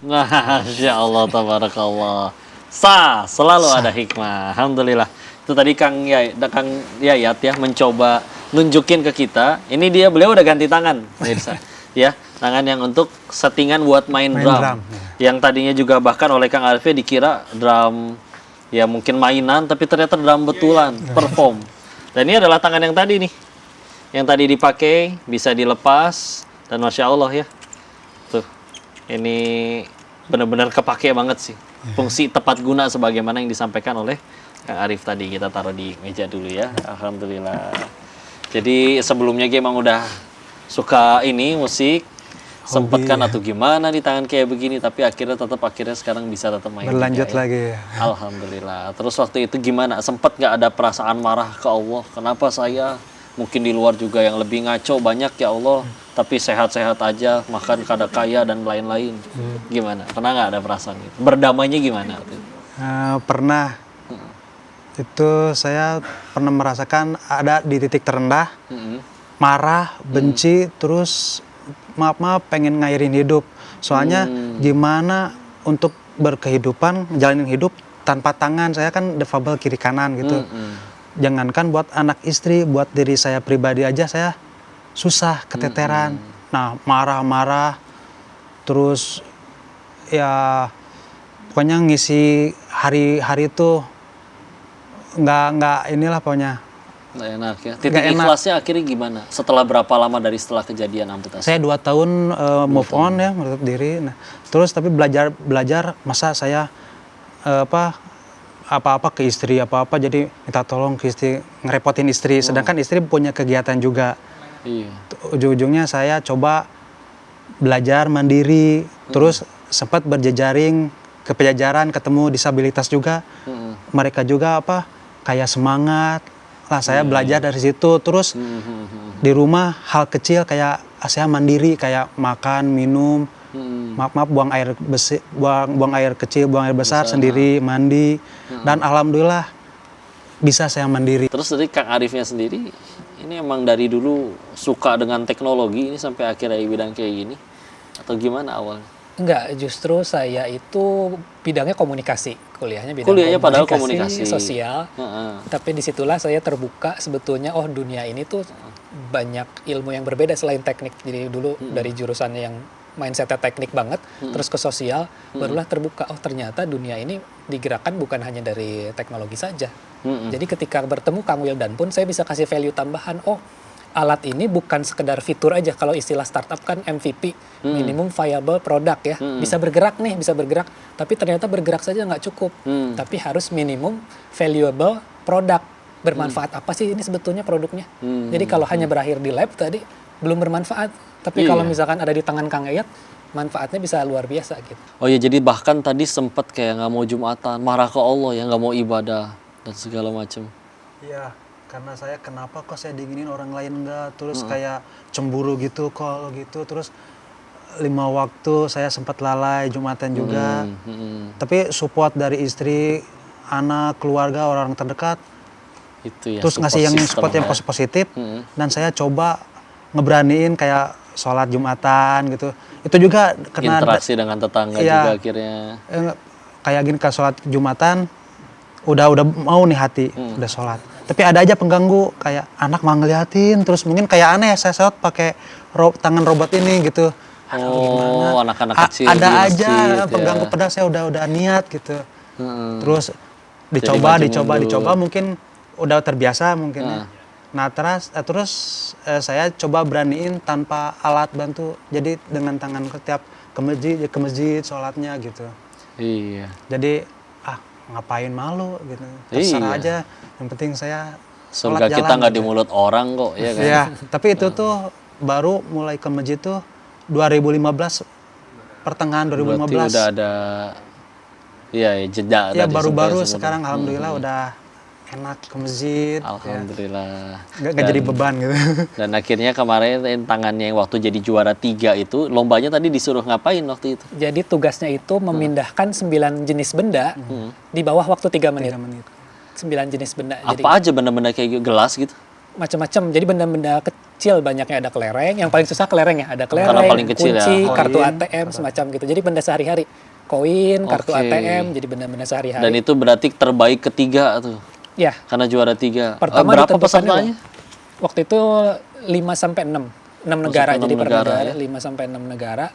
Masya Allah, tabarakallah. Selalu ada hikmah. Alhamdulillah. Itu tadi Kang Yayat ya mencoba nunjukin ke kita. Ini beliau udah ganti tangan, pemirsa. Ya, tangan yang untuk settingan buat main drum. Yang tadinya juga bahkan oleh Kang Arifnya dikira drum ya mungkin mainan, tapi ternyata drum betulan, perform. Dan ini adalah tangan yang tadi nih. Yang tadi dipakai bisa dilepas dan Masya Allah ya. Tuh. Ini benar-benar kepake banget sih. Fungsi tepat guna sebagaimana yang disampaikan oleh Kang Arif tadi. Kita taruh di meja dulu ya. Alhamdulillah. Jadi sebelumnya Ki emang udah suka ini musik, sempet kan atau gimana di tangan kayak begini, tapi akhirnya sekarang bisa tetap main. Berlanjut juga, lagi. Ya. Alhamdulillah. Terus waktu itu gimana? Sempet nggak ada perasaan marah ke Allah? Kenapa saya? Mungkin di luar juga yang lebih ngaco banyak ya Allah, tapi sehat-sehat aja, makan kada kaya dan lain-lain. Gimana? Pernah nggak ada perasaan itu? Berdamainya gimana? Pernah. Itu saya pernah merasakan ada di titik terendah, marah, benci, terus maaf pengen ngairin hidup. Soalnya gimana untuk berkehidupan, jalanin hidup tanpa tangan. Saya kan defable kiri kanan gitu. Jangankan buat anak istri, buat diri saya pribadi aja saya susah, keteteran. Nah, marah-marah, terus ya pokoknya ngisi hari-hari itu nggak inilah pokoknya. Nggak enak ya. Titik ikhlasnya akhirnya gimana? Setelah berapa lama dari setelah kejadian amputasi? Saya 2 tahun move on ya, menutup diri. Nah, terus tapi belajar masa saya apa-apa ke istri, apa-apa jadi minta tolong ke istri, ngerepotin istri, sedangkan istri punya kegiatan juga. Iya. Ujung-ujungnya saya coba belajar mandiri, terus sempat berjejaring ke Pejajaran, ketemu disabilitas juga. Mereka juga kayak semangat lah, saya belajar dari situ. Terus di rumah hal kecil kayak saya mandiri, kayak makan, minum, maaf buang air kecil, buang air besar sendiri, mandi, dan alhamdulillah bisa saya mandiri. Terus dari Kang Arifnya sendiri, ini emang dari dulu suka dengan teknologi ini sampai akhirnya bidang kayak gini atau gimana awalnya? Enggak, justru saya itu bidangnya komunikasi, kuliahnya padahal komunikasi sosial. Tapi disitulah saya terbuka sebetulnya, oh dunia ini tuh banyak ilmu yang berbeda selain teknik. Jadi dulu dari jurusan yang mindsetnya teknik banget, terus ke sosial, barulah terbuka, oh ternyata dunia ini digerakkan bukan hanya dari teknologi saja. Jadi ketika bertemu Kang Wildan pun saya bisa kasih value tambahan, oh alat ini bukan sekedar fitur aja, kalau istilah startup kan MVP, minimum viable product ya, bisa bergerak, tapi ternyata bergerak saja nggak cukup, tapi harus minimum valuable product, bermanfaat apa sih ini sebetulnya produknya. Jadi kalau hanya berakhir di lab tadi, belum bermanfaat, tapi kalau misalkan ada di tangan Kang Yayat, manfaatnya bisa luar biasa gitu. Oh ya, jadi bahkan tadi sempat kayak nggak mau Jumatan, marah ke Allah ya, nggak mau ibadah dan segala macam. Iya. Karena saya kenapa kok saya diinginin orang lain enggak, terus kayak cemburu gitu terus 5 waktu saya sempat lalai Jumatan juga. Tapi support dari istri, anak, keluarga, orang terdekat itu ya, terus ngasih yang support yang positif. Dan saya coba ngeberaniin kayak sholat Jumatan gitu. Itu juga kena interaksi dengan tetangga juga akhirnya. Kayak gini, ke sholat Jumatan udah mau nih hati, udah sholat. Tapi ada aja pengganggu, kayak anak mau ngeliatin, terus mungkin kayak aneh saya sholat pakai tangan robot ini gitu. Oh, anak-anak kecil. Ada aja pengganggu, padahal saya udah niat gitu. Terus dicoba mungkin udah terbiasa mungkin ya. Nah terus saya coba beraniin tanpa alat bantu, jadi dengan tangan setiap ke masjid sholatnya gitu. Iya. Jadi ngapain malu gitu, terserah aja, yang penting saya sholat surga jalan kita nggak gitu. di mulut orang kok ya kan. Iya, tapi itu tuh baru mulai ke masjid tuh 2015, pertengahan 2015. Berarti udah ada jeda. Ya baru-baru sekarang alhamdulillah udah enak ke masjid. Alhamdulillah. Nggak jadi beban gitu. Dan akhirnya kemarin tangannya yang waktu jadi juara 3 itu, lombanya tadi disuruh ngapain waktu itu? Jadi tugasnya itu memindahkan 9 jenis benda di bawah waktu 3 menit. 9 jenis benda. Apa aja benda-benda kayak gelas gitu? Macam-macam. Jadi benda-benda kecil banyaknya ada kelereng, yang paling susah kelereng ya, ada Karena kelereng, paling kecil ya. kunci, kartu Koin, ATM semacam gitu. Jadi benda sehari-hari, koin, kartu Oke. ATM, jadi benda-benda sehari-hari. Dan itu berarti terbaik ketiga tuh. Ya, Karena juara 3. pertama Berapa ditentukannya pesertanya? waktu itu 5 sampai 6. 6 negara, sampai jadi 6 per negara, negara, ya. 5 sampai 6 negara.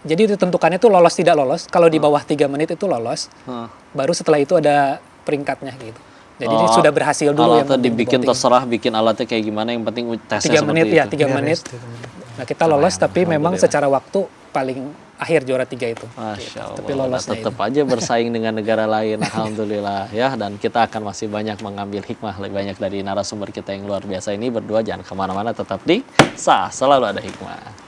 Jadi ditentukannya itu lolos tidak lolos. Kalau di bawah 3 menit itu lolos. Hah. Baru setelah itu ada peringkatnya gitu. Jadi ini Oh, sudah berhasil dulu yang alatnya penting dibikin di voting. terserah, bikin alatnya kayak gimana, yang penting tesnya 3 seperti menit itu. ya, 3 Beres, menit. 3 menit. Nah, kita lolos tapi memang secara waktu paling akhir juara 3 itu. Masya Allah, Tapi lolosnya tetap aja bersaing dengan negara lain, alhamdulillah ya. Dan kita akan masih banyak mengambil hikmah lebih banyak dari narasumber kita yang luar biasa ini. Berdua jangan kemana-mana, tetap di Selalu Ada Hikmah.